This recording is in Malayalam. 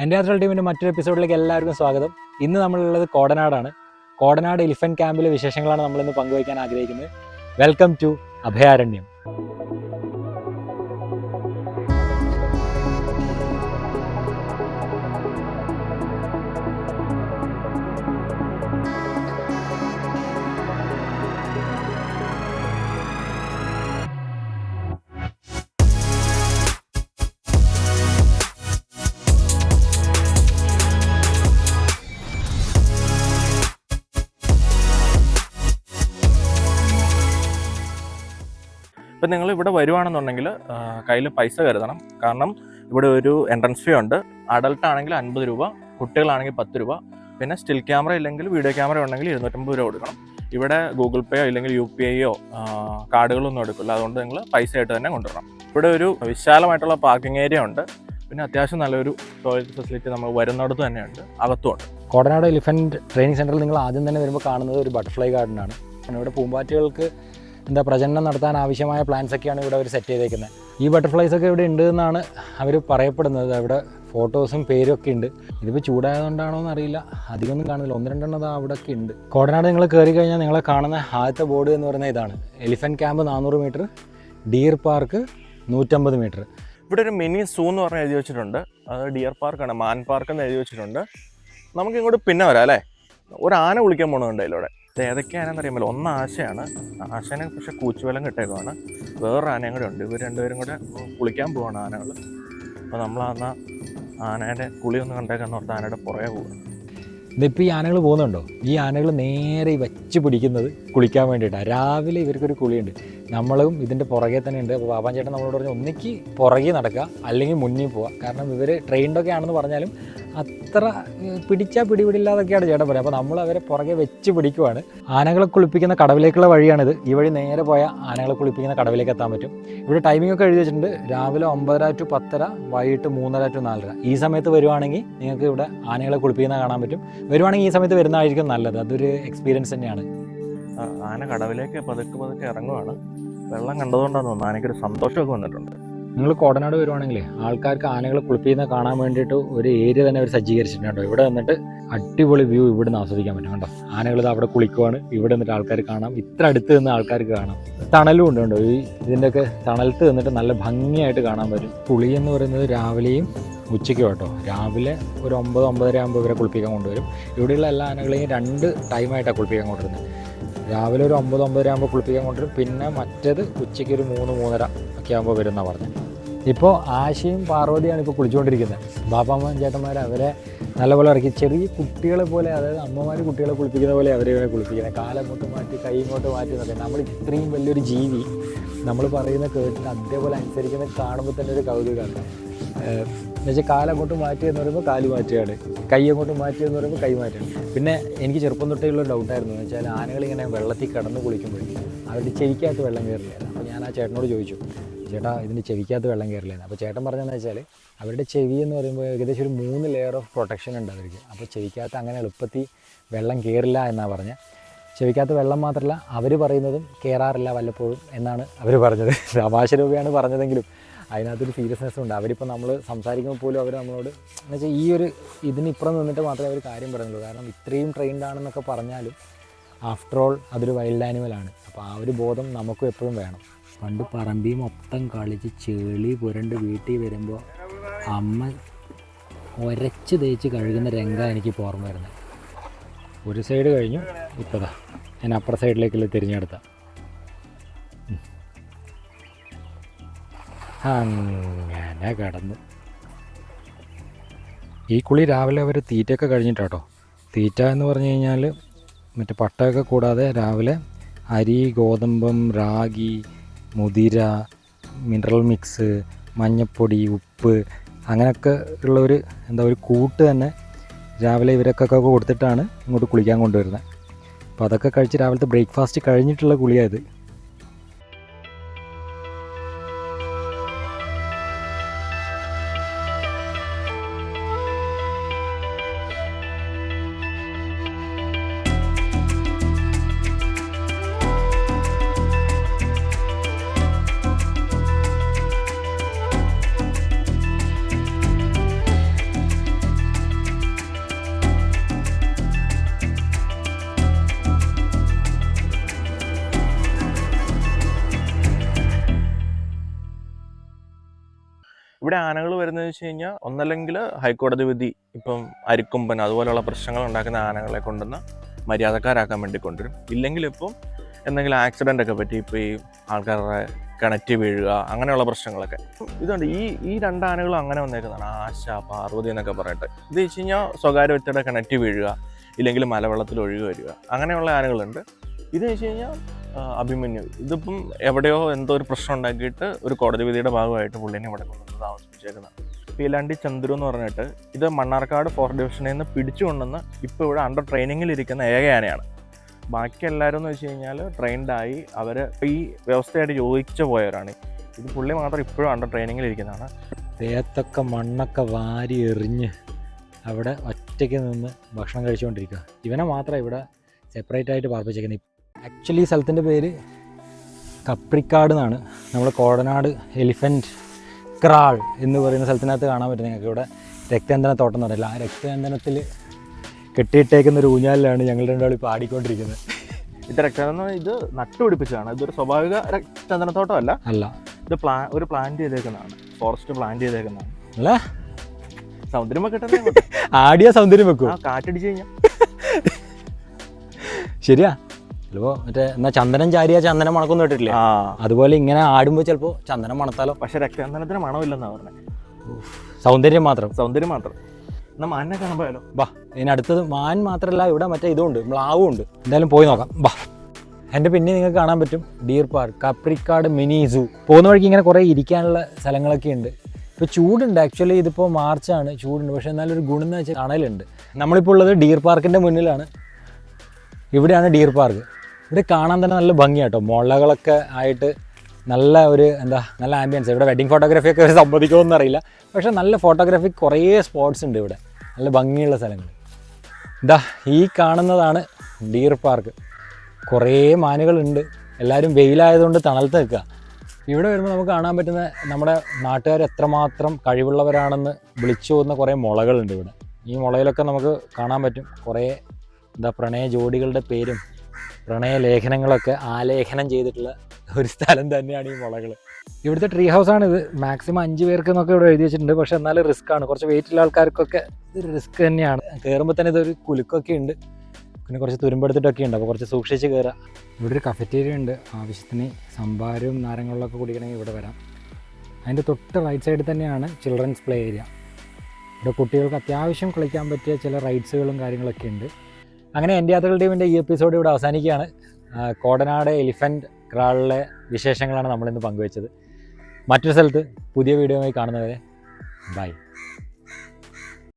എൻ്റെ യാത്ര ടീമിൻ്റെ മറ്റൊരു എപ്പിസോഡിലേക്ക് എല്ലാവർക്കും സ്വാഗതം. ഇന്ന് നമ്മളുള്ളത് കോടനാടാണ്. കോടനാട് എലിഫന്റ് ക്യാമ്പിലെ വിശേഷങ്ങളാണ് നമ്മളിന്ന് പങ്കുവയ്ക്കാൻ ആഗ്രഹിക്കുന്നത്. Welcome to Abhayaranyam. ഇപ്പം നിങ്ങൾ ഇവിടെ വരുവാണെന്നുണ്ടെങ്കിൽ കയ്യിൽ പൈസ കരുതണം. കാരണം ഇവിടെ ഒരു എൻട്രൻസ് ഫീ ഉണ്ട്. അഡൾട്ട് ആണെങ്കിൽ 50 രൂപ, കുട്ടികളാണെങ്കിൽ 10 രൂപ. പിന്നെ സ്റ്റിൽ ക്യാമറ ഇല്ലെങ്കിൽ വീഡിയോ ക്യാമറ ഉണ്ടെങ്കിൽ 250 രൂപ കൊടുക്കണം. ഇവിടെ ഗൂഗിൾ പേയോ ഇല്ലെങ്കിൽ UPIയോ കാർഡുകളൊന്നും എടുക്കില്ല. അതുകൊണ്ട് നിങ്ങൾ പൈസ ആയിട്ട് തന്നെ കൊണ്ടുവരണം. ഇവിടെ ഒരു വിശാലമായിട്ടുള്ള പാർക്കിംഗ് ഏരിയ ഉണ്ട്. പിന്നെ അത്യാവശ്യം നല്ലൊരു ടോയ്ലറ്റ് ഫെസിലിറ്റി നമ്മൾ വരുന്നിടത്ത് തന്നെയുണ്ട്, അകത്തുമുണ്ട്. കോടനാട് എലിഫന്റ് ട്രെയിനിങ് സെൻറ്ററിൽ നിങ്ങൾ ആദ്യം തന്നെ വരുമ്പോൾ കാണുന്നത് ഒരു ബട്ടർഫ്ലൈ ഗാർഡനാണ്. ഇവിടെ പൂമ്പാറ്റകൾക്ക് പ്രജനനം നടത്താൻ ആവശ്യമായ പ്ലാൻസ് ഒക്കെയാണ് ഇവിടെ അവർ സെറ്റ് ചെയ്തേക്കുന്നത്. ഈ ബട്ടർഫ്ലൈസ് ഒക്കെ ഇവിടെ ഉണ്ട് എന്നാണ് അവർ പറയപ്പെടുന്നത്. അവിടെ ഫോട്ടോസും പേരും ഒക്കെ ഉണ്ട്. ഇതിപ്പോൾ ചൂടായതുകൊണ്ടാണോ എന്നറിയില്ല, അധികമൊന്നും കാണുന്നില്ല. 1-2 അവിടെ ഒക്കെ ഉണ്ട്. കോടനാട് നിങ്ങൾ കയറി കഴിഞ്ഞാൽ നിങ്ങളെ കാണുന്ന ആദ്യത്തെ ബോർഡ് എന്ന് പറയുന്നത് ഇതാണ്. Elephant camp 400 metre, deer park 150 metre. ഇവിടെ ഒരു മിനി സൂ എന്ന് പറഞ്ഞ് എഴുതി വെച്ചിട്ടുണ്ട്. അത് ഡിയർ പാർക്കാണ്, മാൻ പാർക്ക് എന്ന് എഴുതി വെച്ചിട്ടുണ്ട്. നമുക്ക് ഇങ്ങോട്ട് പിന്നെ വരാം അല്ലേ. ഒരു ആന കുളിക്കാൻ പോകുന്നുണ്ട് അതിലൂടെ. ഏതൊക്കെയാണെന്ന് അറിയാമല്ലോ. ഒന്ന് ആശയാണ്. ആശാനെ പക്ഷേ കൂച്ചുവെല്ലം കിട്ടേക്കുവാണ്. വേറൊരു ആനയും കൂടെ ഉണ്ട്. ഇവർ രണ്ടുപേരും കൂടെ കുളിക്കാൻ പോവാണ് ആനകൾ. അപ്പോൾ നമ്മളന്ന് ആനയുടെ കുളി ഒന്ന് കണ്ടേക്കാന്ന് പറഞ്ഞാൽ ആനയുടെ പുറകെ പോകും. ഇതിപ്പോൾ ഈ ആനകൾ പോകുന്നുണ്ടോ? ഈ ആനകൾ നേരെ വെച്ച് പിടിക്കുന്നത് കുളിക്കാൻ വേണ്ടിയിട്ടാണ്. രാവിലെ ഇവർക്കൊരു കുളിയുണ്ട്. നമ്മളും ഇതിൻ്റെ പുറകെ തന്നെ ഉണ്ട്. അപ്പോൾ പാപ്പാൻ ചേട്ടൻ നമ്മളോട് പറഞ്ഞു ഒന്നിക്ക് പുറകെ നടക്കുക അല്ലെങ്കിൽ മുന്നിൽ പോവുക. കാരണം ഇവർ ട്രെയിൻഡൊക്കെ ആണെന്ന് പറഞ്ഞാലും അത്ര പിടിച്ചാൽ പിടിപിടില്ലാതൊക്കെയാണ് ചേട്ടൻ പറയുക. അപ്പോൾ നമ്മൾ അവരെ പുറകെ വെച്ച് പിടിക്കുവാണ്. ആനകളെ കുളിപ്പിക്കുന്ന കടവിലേക്കുള്ള വഴിയാണിത്. ഈ വഴി നേരെ പോയാൽ ആനകളെ കുളിപ്പിക്കുന്ന കടവിലേക്ക് എത്താൻ പറ്റും. ഇവിടെ ടൈമിംഗ് ഒക്കെ എഴുതി വെച്ചിട്ടുണ്ട്. രാവിലെ 9:30 to 10:30, വൈകിട്ട് 3:30 to 4:30. ഈ സമയത്ത് വരുവാണെങ്കിൽ നിങ്ങൾക്ക് ഇവിടെ ആനകളെ കുളിപ്പിക്കുന്ന കാണാൻ പറ്റും. വരുവാണെങ്കിൽ ഈ സമയത്ത് വരുന്നതായിരിക്കും നല്ലത്. അതൊരു എക്സ്പീരിയൻസ് തന്നെയാണ്. ആന കടവിലേക്ക് പതുക്കെ ഇറങ്ങുവാണ്. വെള്ളം കണ്ടതുകൊണ്ടാണ് തോന്നുന്നു ആനയ്ക്കൊരു സന്തോഷമൊക്കെ വന്നിട്ടുണ്ട്. നിങ്ങൾ കോടനാട് വരുവാണെങ്കിൽ ആൾക്കാർക്ക് ആനകളെ കുളിപ്പിക്കുന്ന കാണാൻ വേണ്ടിയിട്ട് ഒരു ഏരിയ തന്നെ അവർ സജ്ജീകരിച്ചിട്ടുണ്ട്. ഇവിടെ വന്നിട്ട് അടിപൊളി വ്യൂ ഇവിടെ നിന്ന് ആസ്വദിക്കാൻ പറ്റും. കണ്ടോ, ആനകൾ അവിടെ കുളിക്കുവാണ്. ഇവിടെ നിന്നിട്ട് ആൾക്കാർ കാണാം. ഇത്ര അടുത്ത് നിന്ന് ആൾക്കാർക്ക് കാണാം. തണലും ഉണ്ട്. കണ്ടോ, ഇതിൻ്റെയൊക്കെ തണലത്ത് നിന്നിട്ട് നല്ല ഭംഗിയായിട്ട് കാണാൻ പറ്റും. കുളി എന്ന് പറയുന്നത് രാവിലെയും ഉച്ചയ്ക്കും കേട്ടോ. രാവിലെ ഒരു 9-9:30 ആകുമ്പോൾ ഇവരെ കുളിപ്പിക്കാൻ കൊണ്ടുവരും. ഇവിടെയുള്ള എല്ലാ ആനകളെയും 2 ടൈമായിട്ടാണ് കുളിപ്പിക്കാൻ കൊണ്ടുവരുന്നത്. രാവിലെ ഒരു 9-9:30 ആകുമ്പോൾ കുളിപ്പിക്കാൻ കൊണ്ടുവരും. പിന്നെ മറ്റേത് ഉച്ചയ്ക്ക് ഒരു 3-3:30 ഒക്കെ ആകുമ്പോൾ വരുമെന്നാണ് പറഞ്ഞത്. ഇപ്പോൾ ആശയും പാർവതിയാണ് ഇപ്പോൾ കുളിച്ചുകൊണ്ടിരിക്കുന്നത്. ബാപ്പാമ്മ ചേട്ടന്മാർ അവരെ നല്ലപോലെ ഇറക്കി ചെറിയ കുട്ടികളെ പോലെ, അതായത് അമ്മമാർ കുട്ടികളെ കുളിപ്പിക്കുന്ന പോലെ അവരെ കുളിപ്പിക്കുന്നത്. കാലങ്ങോട്ട് മാറ്റി കൈ ഇങ്ങോട്ട് മാറ്റി എന്നൊക്കെ. നമ്മൾ ഇത്രയും വലിയൊരു ജീവി നമ്മൾ പറയുന്ന കേട്ടിട്ട് അതേപോലെ അനുസരിക്കുന്ന കാണുമ്പോൾ തന്നെ ഒരു കൗതുകമാണ്. എന്നുവെച്ചാൽ കാലങ്ങോട്ട് മാറ്റി എന്ന് പറയുമ്പോൾ കാല് മാറ്റുകയാണ്, കൈ അങ്ങോട്ട് മാറ്റി എന്ന് പറയുമ്പോൾ കൈ മാറ്റുകയാണ്. പിന്നെ എനിക്ക് ചെറുപ്പം തൊട്ടേയുള്ളൊരു ഡൗട്ടായിരുന്നു. എന്ന് വെച്ചാൽ ആനകളിങ്ങനെ വെള്ളത്തിൽ കിടന്ന് കുളിക്കുമ്പോഴേ അവരുടെ ചെവിക്കകത്ത് വെള്ളം കയറില്ലായിരുന്നു. അപ്പോൾ ഞാൻ ആ ചേട്ടനോട് ചോദിച്ചു, ചേട്ടാ ഇതിൻ്റെ ചെവിക്കകത്ത് വെള്ളം കയറില്ലായിരുന്നു. അപ്പോൾ ചേട്ടൻ പറഞ്ഞതെന്ന് വെച്ചാൽ അവരുടെ ചെവി എന്ന് പറയുമ്പോൾ ഏകദേശം ഒരു 3 ലെയർ ഓഫ് പ്രൊട്ടക്ഷൻ ഉണ്ട് അവർക്ക്. അപ്പോൾ ചെവിക്കകത്ത് അങ്ങനെ എളുപ്പത്തിൽ വെള്ളം കയറില്ല എന്നാണ് പറഞ്ഞത്. ചെവിക്കകത്ത് വെള്ളം മാത്രമല്ല, അവർ പറയുന്നതും കയറാറില്ല വല്ലപ്പോഴും എന്നാണ് അവർ പറഞ്ഞത്. തമാശ രൂപയാണ് പറഞ്ഞതെങ്കിലും അതിനകത്തൊരു സീരിയസ്നെസ് ഉണ്ട്. അവരിപ്പോൾ നമ്മൾ സംസാരിക്കുമ്പോൾ പോലും അവർ നമ്മളോട് എന്ന് വെച്ചാൽ ഈ ഒരു ഇതിനിപ്പുറം നിന്നിട്ട് മാത്രമേ അവർ കാര്യം പറയുന്നുള്ളൂ. കാരണം ഇത്രയും ട്രെയിൻഡ് ആണെന്നൊക്കെ പറഞ്ഞാലും ആഫ്റ്റർ ഓൾ അതൊരു വൈൽഡ് ആനിമലാണ്. അപ്പോൾ ആ ഒരു ബോധം നമുക്കും എപ്പോഴും വേണം. പണ്ട് പറമ്പിൽ മൊത്തം കളിച്ച് ചെളി പുരണ്ട് വീട്ടിൽ വരുമ്പോൾ അമ്മ ഒരച്ച് തേച്ച് കഴുകുന്ന രംഗം എനിക്ക് ഓർമ്മ വരുന്നത്. ഒരു സൈഡ് കഴിഞ്ഞു, ഇപ്പതാ ഞാൻ അപ്പുറ സൈഡിലേക്കുള്ള തിരിഞ്ഞെടുത്ത. അങ്ങനെ കടന്നു. ഈ കുളി രാവിലെ അവർ തീറ്റയൊക്കെ കഴിഞ്ഞിട്ടാട്ടോ. തീറ്റ എന്ന് പറഞ്ഞു കഴിഞ്ഞാൽ മറ്റേ പട്ടയൊക്കെ കൂടാതെ രാവിലെ അരി, ഗോതമ്പം, റാഗി, മുതിര, മിനറൽ മിക്സ്, മഞ്ഞപ്പൊടി, ഉപ്പ് അങ്ങനെയൊക്കെ ഉള്ളൊരു ഒരു കൂട്ട് തന്നെ രാവിലെ ഇവരൊക്കെ കൊടുത്തിട്ടാണ് ഇങ്ങോട്ട് കുളിക്കാൻ കൊണ്ടുവരുന്നത്. അപ്പോൾ അതൊക്കെ കഴിച്ച് രാവിലത്തെ ബ്രേക്ക്ഫാസ്റ്റ് കഴിഞ്ഞിട്ടുള്ള കുളിയായത്. ഇവിടെ ആനകൾ വരുന്നത് വെച്ച് കഴിഞ്ഞാൽ ഒന്നല്ലെങ്കിൽ ഹൈക്കോടതി വിധി, ഇപ്പം അരിക്കൊമ്പൻ അതുപോലെയുള്ള പ്രശ്നങ്ങൾ ഉണ്ടാക്കുന്ന ആനകളെ കൊണ്ടുവന്ന് മര്യാദക്കാരാക്കാൻ വേണ്ടി കൊണ്ടുവരും. ഇല്ലെങ്കിൽ ഇപ്പം എന്തെങ്കിലും ആക്സിഡൻ്റ് ഒക്കെ പറ്റി, ഇപ്പോൾ ഈ ആൾക്കാരുടെ കിണറ്റി വീഴുക അങ്ങനെയുള്ള പ്രശ്നങ്ങളൊക്കെ ഇതുണ്ട്. ഈ രണ്ട് ആനകളും അങ്ങനെ വന്നേക്കുന്നതാണ്, ആശ, പാർവതി എന്നൊക്കെ പറഞ്ഞിട്ട്. ഇത് വെച്ച് കഴിഞ്ഞാൽ സ്വകാര്യ വ്യക്തിയുടെ കിണറ്റി വീഴുക, ഇല്ലെങ്കിൽ മലവെള്ളത്തിൽ ഒഴുകി വരിക, അങ്ങനെയുള്ള ആനകളുണ്ട്. ഇത് വെച്ച് കഴിഞ്ഞാൽ അഭിമന്യു, ഇതിപ്പം എവിടെയോ എന്തോ ഒരു പ്രശ്നം ഉണ്ടാക്കിയിട്ട് ഒരു കോടതി വിധിയുടെ ഭാഗമായിട്ട് പുള്ളിനെ ഇവിടെ കൊണ്ടുവന്ന് താമസിപ്പിച്ചേക്കുന്നതാണ്. പീലാണ്ടി ചന്ദ്രു എന്ന് പറഞ്ഞിട്ട് ഇത് മണ്ണാർക്കാട് ഫോറസ്റ്റ് ഡിവിഷനിൽ നിന്ന് പിടിച്ചു കൊണ്ടുവന്ന് ഇപ്പോൾ ഇവിടെ അണ്ടർ ട്രെയിനിങ്ങിലിരിക്കുന്ന ഏക ആനയാണ്. ബാക്കി എല്ലാവരും എന്ന് വെച്ച് കഴിഞ്ഞാൽ ട്രെയിൻഡായി അവർ ഈ വ്യവസ്ഥയായിട്ട് യോജിച്ച് പോയവരാണ്. ഇത് പുള്ളി മാത്രം ഇപ്പോഴും അണ്ടർ ട്രെയിനിങ്ങിലിരിക്കുന്നതാണ്. ദേഹത്തൊക്കെ മണ്ണൊക്കെ വാരി എറിഞ്ഞ് അവിടെ ഒറ്റയ്ക്ക് നിന്ന് ഭക്ഷണം കഴിച്ചുകൊണ്ടിരിക്കുക. ഇവനെ മാത്രം ഇവിടെ സെപ്പറേറ്റ് ആയിട്ട് പാർപ്പിച്ചേക്കുന്നത്. ആക്ച്വലി ഈ സ്ഥലത്തിൻ്റെ പേര് കപ്രിക്കാട് എന്നാണ്. നമ്മുടെ കോടനാട് എലിഫൻറ്റ് ക്രാൾ എന്ന് പറയുന്ന സ്ഥലത്തിനകത്ത് കാണാൻ പറ്റും നിങ്ങൾക്ക്. ഇവിടെ രക്തചന്ദന തോട്ടം എന്ന് പറയില്ല, ആ രക്തചന്ദനത്തിൽ കെട്ടിയിട്ടേക്കുന്ന ഒരു ഊഞ്ഞാലിലാണ് ഞങ്ങൾ രണ്ടാളും ഇപ്പോൾ ആടിക്കൊണ്ടിരിക്കുന്നത്. ഇത് രക്തചന്ദനം ഇത് നട്ടുപിടിപ്പിച്ചതാണ്. ഇതൊരു സ്വാഭാവിക രക്തചന്ദനത്തോട്ടമല്ല, അല്ല, ഇത് ഒരു പ്ലാന്റ് ചെയ്തേക്കുന്നതാണ്, ഫോറസ്റ്റ് പ്ലാന്റ് ചെയ്തേക്കുന്നതാണ്. അല്ല, സൗന്ദര്യം വെക്കട്ടെ, ആടിയ സൗന്ദര്യം വെക്കും, കാറ്റടിച്ച് കഴിഞ്ഞാൽ ശരിയാ. ചിലപ്പോൾ മറ്റേ എന്നാൽ ചന്ദനം ചാരിയ ചന്ദനം മണക്കൊന്നും ഇട്ടിട്ടില്ലേ, അതുപോലെ ഇങ്ങനെ ആടുമ്പോൾ ചിലപ്പോൾ ചന്ദനം മണത്താലോ. പക്ഷെ രക്തചന്ദനത്തിന് മണമില്ലെന്നാണ് പറഞ്ഞത്, സൗന്ദര്യം മാത്രം. എന്നാൽ മാനിനെ കാണാൻ പോയാലോ? ബാ, ഇതിനടുത്തത് മാൻ മാത്രമല്ല, ഇവിടെ മറ്റേ ഇതുമുണ്ട്, മ്ലാവും ഉണ്ട്. എന്തായാലും പോയി നോക്കാം, ബാ. എൻ്റെ പിന്നെ നിങ്ങൾക്ക് കാണാൻ പറ്റും ഡീർ പാർക്ക്, കപ്രിക്കാട് മിനി സൂ. പോകുന്ന വഴിക്ക് ഇങ്ങനെ കുറേ ഇരിക്കാനുള്ള സ്ഥലങ്ങളൊക്കെ ഉണ്ട്. ഇപ്പോൾ ചൂടുണ്ട്, ആക്ച്വലി ഇതിപ്പോൾ മാർച്ചാണ്, ചൂടുണ്ട്. പക്ഷേ എന്നാലും ഒരു ഗുണം എന്ന് വെച്ചാൽ തണലുണ്ട്. നമ്മളിപ്പോൾ ഉള്ളത് ഡീർ പാർക്കിൻ്റെ മുന്നിലാണ്. ഇവിടെയാണ് ഡീർ പാർക്ക്. ഇവിടെ കാണാൻ തന്നെ നല്ല ഭംഗിയാട്ടോ, മുളകളൊക്കെ ആയിട്ട് നല്ല ഒരു നല്ല ആംബിയൻസ്. ഇവിടെ വെഡിങ് ഫോട്ടോഗ്രാഫിയൊക്കെ ഒരു സമ്മതിക്കുമെന്ന് അറിയില്ല, പക്ഷേ നല്ല ഫോട്ടോഗ്രാഫി കുറേ സ്പോട്ട്സ് ഉണ്ട് ഇവിടെ, നല്ല ഭംഗിയുള്ള സ്ഥലങ്ങൾ. ഈ കാണുന്നതാണ് ഡീർ പാർക്ക്. കുറേ മാനുകളുണ്ട്, എല്ലാവരും വെയിലായതുകൊണ്ട് തണലത്ത് നിൽക്കുക. ഇവിടെ വരുമ്പോൾ നമുക്ക് കാണാൻ പറ്റുന്ന നമ്മുടെ നാട്ടുകാർ എത്രമാത്രം കഴിവുള്ളവരാണെന്ന് വിളിച്ചു പോകുന്ന കുറേ മുളകളുണ്ട് ഇവിടെ. ഈ മുളയിലൊക്കെ നമുക്ക് കാണാൻ പറ്റും കുറേ പ്രണയ ജോഡികളുടെ പേരും പ്രണയ ലേഖനങ്ങളൊക്കെ ആലേഖനം ചെയ്തിട്ടുള്ള ഒരു സ്ഥലം തന്നെയാണ് ഈ മുളകൾ. ഇവിടുത്തെ ട്രീ ഹൗസാണ് ഇത്. മാക്സിമം 5 പേർക്ക് എന്നൊക്കെ ഇവിടെ എഴുതി വെച്ചിട്ടുണ്ട്. പക്ഷെ എന്നാലും റിസ്ക് ആണ്, കുറച്ച് വെയിറ്റുള്ള ആൾക്കാർക്കൊക്കെ ഇതൊരു റിസ്ക് തന്നെയാണ്. കയറുമ്പോൾ തന്നെ ഇതൊരു കുലുക്കൊക്കെ ഉണ്ട്, പിന്നെ കുറച്ച് തുരുമ്പെടുത്തിട്ടൊക്കെ ഉണ്ട്, അപ്പോൾ കുറച്ച് സൂക്ഷിച്ച് കയറുക. ഇവിടെ ഒരു കഫറ്റേരിയ ഉണ്ട്, ആവശ്യത്തിന് സംഭാരവും നാരങ്ങളൊക്കെ കുടിക്കണമെങ്കിൽ ഇവിടെ വരാം. അതിൻ്റെ തൊട്ട് റൈറ്റ് സൈഡിൽ തന്നെയാണ് ചിൽഡ്രൻസ് പ്ലേ ഏരിയ. ഇവിടെ കുട്ടികൾക്ക് അത്യാവശ്യം കളിക്കാൻ പറ്റിയ ചില റൈഡ്സുകളും കാര്യങ്ങളൊക്കെ ഉണ്ട്. അങ്ങനെ എൻ്റെ യാത്രകൾ ടീമിൻ്റെ ഈ എപ്പിസോഡ് ഇവിടെ അവസാനിക്കുകയാണ്. കോടനാട് എലിഫൻറ്റ് ക്രാളിലെ വിശേഷങ്ങളാണ് നമ്മളിന്ന് പങ്കുവെച്ചത്. മറ്റൊരു സ്ഥലത്ത് പുതിയ വീഡിയോയുമായി കാണുന്നവരെ ബൈ.